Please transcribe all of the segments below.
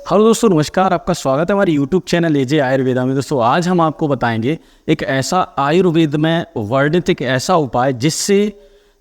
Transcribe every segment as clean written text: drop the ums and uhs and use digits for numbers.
Hello दोस्तों, नमस्कार। आपका स्वागत है हमारे यूट्यूब चैनल एजे आयुर्वेदा में। दोस्तों आज हम आपको बताएंगे एक ऐसा आयुर्वेद में वर्णित एक ऐसा उपाय जिससे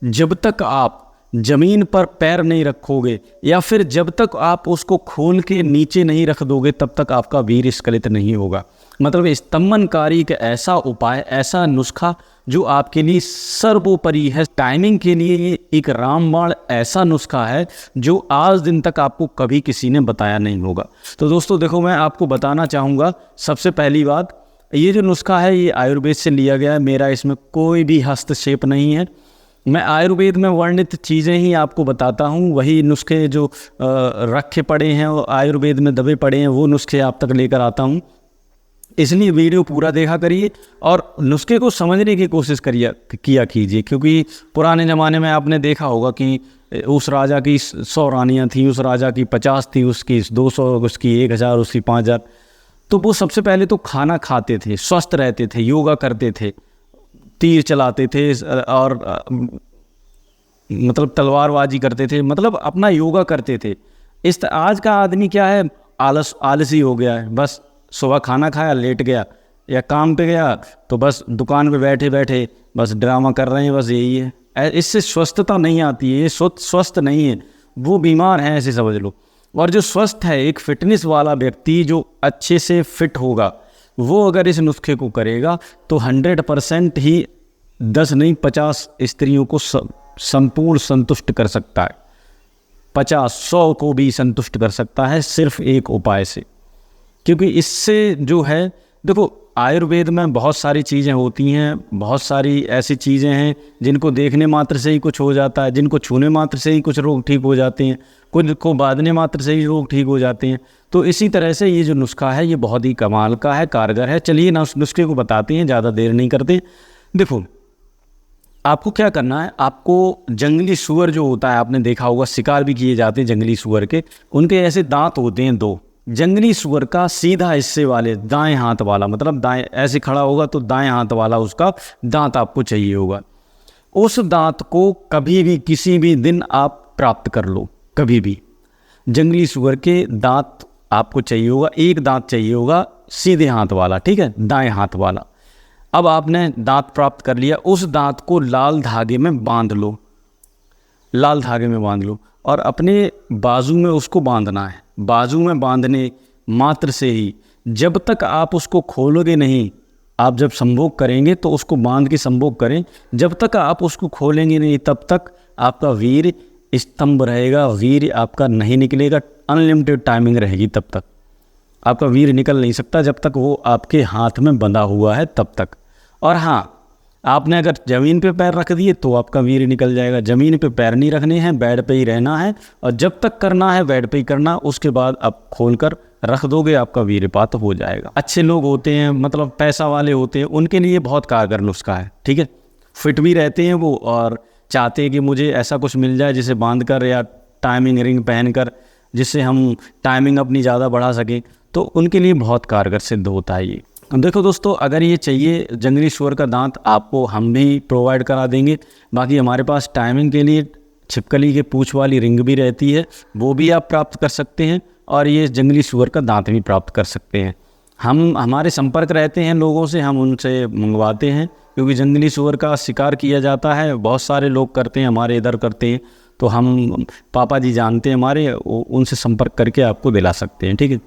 जब तक आप जमीन पर पैर नहीं रखोगे या फिर जब तक आप उसको खोल के नीचे नहीं रख दोगे तब तक आपका वीर्य स्खलित नहीं होगा। मतलब स्तंभनकारी एक ऐसा उपाय, ऐसा नुस्खा जो आपके लिए सर्वोपरि है। टाइमिंग के लिए ये एक रामबाण ऐसा नुस्खा है जो आज दिन तक आपको कभी किसी ने बताया नहीं होगा। तो दोस्तों देखो, मैं आपको बताना चाहूँगा सबसे पहली बात, ये जो नुस्खा है ये आयुर्वेद से लिया गया है। मेरा इसमें कोई भी हस्तक्षेप नहीं है। मैं आयुर्वेद में वर्णित चीज़ें ही आपको बताता हूँ। वही नुस्खे जो रखे पड़े हैं और आयुर्वेद में दबे पड़े हैं वो नुस्खे आप तक लेकर आता हूँ। इसलिए वीडियो पूरा देखा करिए और नुस्खे को समझने की कोशिश किया कीजिए, क्योंकि पुराने ज़माने में आपने देखा होगा कि उस राजा की 100 रानियाँ थीं, उस राजा की 50 थी, उसकी 200, उसकी 1000, उसकी 5000। तो वो सबसे पहले तो खाना खाते थे, स्वस्थ रहते थे, योगा करते थे, तीर चलाते थे और मतलब तलवारबाजी करते थे, मतलब अपना योगा करते थे। आज का आदमी क्या है, आलसी हो गया है। बस सुबह खाना खाया, लेट गया, या काम पे गया तो बस दुकान पे बैठे बैठे बस ड्रामा कर रहे हैं। बस यही है। इससे स्वस्थता नहीं आती है। ये स्वस्थ नहीं है, वो बीमार है, ऐसे समझ लो। और जो स्वस्थ है, एक फिटनेस वाला व्यक्ति जो अच्छे से फिट होगा, वो अगर इस नुस्खे को करेगा तो 100% ही 10 नहीं 50 स्त्रियों को संपूर्ण संतुष्ट कर सकता है। 50-100 को भी संतुष्ट कर सकता है सिर्फ एक उपाय से। क्योंकि इससे जो है, देखो आयुर्वेद में बहुत सारी चीज़ें होती हैं, बहुत सारी ऐसी चीज़ें हैं जिनको देखने मात्र से ही कुछ हो जाता है, जिनको छूने मात्र से ही कुछ रोग ठीक हो जाते हैं, कुछ को बांधने मात्र से ही रोग ठीक हो जाते हैं। तो इसी तरह से ये जो नुस्खा है ये बहुत ही कमाल का है, कारगर है। चलिए ना उस नुस्खे को बताते हैं, ज़्यादा देर नहीं करते। देखो आपको क्या करना है, आपको जंगली सूअर जो होता है, आपने देखा होगा शिकार भी किए जाते हैं जंगली सूअर के, उनके ऐसे दांत होते हैं 2। जंगली सूअर का सीधा हिस्से वाले दाएं हाथ वाला, मतलब दाएं ऐसे खड़ा होगा तो दाएं हाथ वाला उसका दांत आपको चाहिए होगा। उस दांत को कभी भी किसी भी दिन आप प्राप्त कर लो, कभी भी। जंगली सूअर के दांत आपको चाहिए होगा, एक दांत चाहिए होगा सीधे हाथ वाला, ठीक है, दाएं हाथ वाला। अब आपने दांत प्राप्त कर लिया, उस दांत को लाल धागे में बांध लो, लाल धागे में बांध लो और अपने बाजू में उसको बांधना है। बाजू में बांधने मात्र से ही, जब तक आप उसको खोलोगे नहीं, आप जब संभोग करेंगे तो उसको बांध के संभोग करें, जब तक आप उसको खोलेंगे नहीं तब तक आपका वीर्य स्तंभ रहेगा, वीर्य आपका नहीं निकलेगा। अनलिमिटेड टाइमिंग रहेगी, तब तक आपका वीर्य निकल नहीं सकता जब तक वो आपके हाथ में बंधा हुआ है तब तक। और हाँ, आपने अगर ज़मीन पे पैर रख दिए तो आपका वीर्य निकल जाएगा। ज़मीन पे पैर नहीं रखने हैं, बेड पे ही रहना है, और जब तक करना है बेड पे ही करना। उसके बाद आप खोलकर रख दोगे, आपका वीर्यपात हो जाएगा। अच्छे लोग होते हैं, मतलब पैसा वाले होते हैं, उनके लिए बहुत कारगर नुस्खा है, ठीक है। फिट भी रहते हैं वो और चाहते हैं कि मुझे ऐसा कुछ मिल जाए जिसे बांध कर या टाइमिंग रिंग पहन कर, जिससे हम टाइमिंग अपनी ज़्यादा बढ़ा सकें, तो उनके लिए बहुत कारगर सिद्ध होता है ये। देखो दोस्तों, अगर ये चाहिए जंगली सूअर का दांत, आपको हम भी प्रोवाइड करा देंगे। बाकी हमारे पास टाइमिंग के लिए छिपकली के पूँछ वाली रिंग भी रहती है, वो भी आप प्राप्त कर सकते हैं, और ये जंगली सूअर का दांत भी प्राप्त कर सकते हैं। हमारे संपर्क रहते हैं लोगों से, हम उनसे मंगवाते हैं, क्योंकि जंगली सूअर का शिकार किया जाता है, बहुत सारे लोग करते हैं, हमारे इधर करते हैं। तो हम पापा जी जानते हैं हमारे, उनसे संपर्क करके आपको दिला सकते हैं, ठीक है।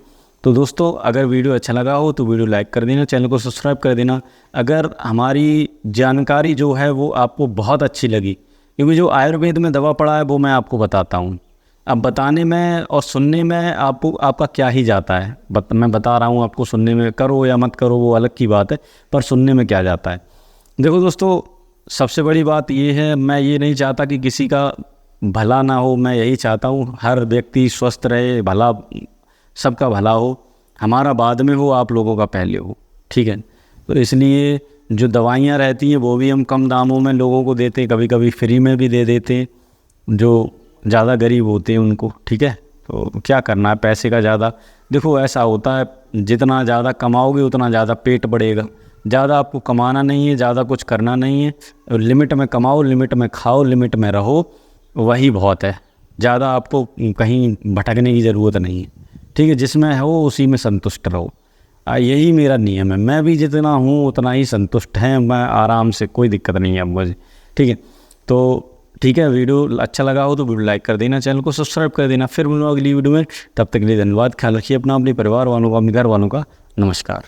तो दोस्तों, अगर वीडियो अच्छा लगा हो तो वीडियो लाइक कर देना, चैनल को सब्सक्राइब कर देना। अगर हमारी जानकारी जो है वो आपको बहुत अच्छी लगी, क्योंकि जो आयुर्वेद में दवा पड़ा है वो मैं आपको बताता हूँ। अब बताने में और सुनने में आपका क्या ही जाता है। मैं बता रहा हूँ आपको, सुनने में करो या मत करो वो अलग की बात है, पर सुनने में क्या जाता है। देखो दोस्तों, सबसे बड़ी बात ये है, मैं ये नहीं चाहता कि किसी का भला ना हो, मैं यही चाहता हूँ हर व्यक्ति स्वस्थ रहे, भला सबका भला हो, हमारा बाद में हो, आप लोगों का पहले हो, ठीक है। तो इसलिए जो दवाइयाँ रहती हैं वो भी हम कम दामों में लोगों को देते हैं, कभी कभी फ्री में भी दे देते हैं जो ज़्यादा गरीब होते हैं उनको, ठीक है। तो क्या करना है, पैसे का ज़्यादा, देखो ऐसा होता है, जितना ज़्यादा कमाओगे उतना ज़्यादा पेट बढ़ेगा। ज़्यादा आपको कमाना नहीं है, ज़्यादा कुछ करना नहीं है, लिमिट में कमाओ, लिमिट में खाओ, लिमिट में रहो, वही बहुत है। ज़्यादा आपको कहीं भटकने की ज़रूरत नहीं है। ठीक है, जिसमें हो उसी में संतुष्ट रहो। यही मेरा नियम है। मैं भी जितना हूँ उतना ही संतुष्ट है, मैं आराम से, कोई दिक्कत नहीं है मुझे। ठीक है, तो ठीक है, वीडियो अच्छा लगा हो तो वीडियो लाइक कर देना, चैनल को सब्सक्राइब कर देना। फिर मिलूंगा अगली वीडियो में, तब तक के लिए धन्यवाद। ख्याल रखिए अपना, अपने परिवार वालों का, अपने घर वालों का। नमस्कार।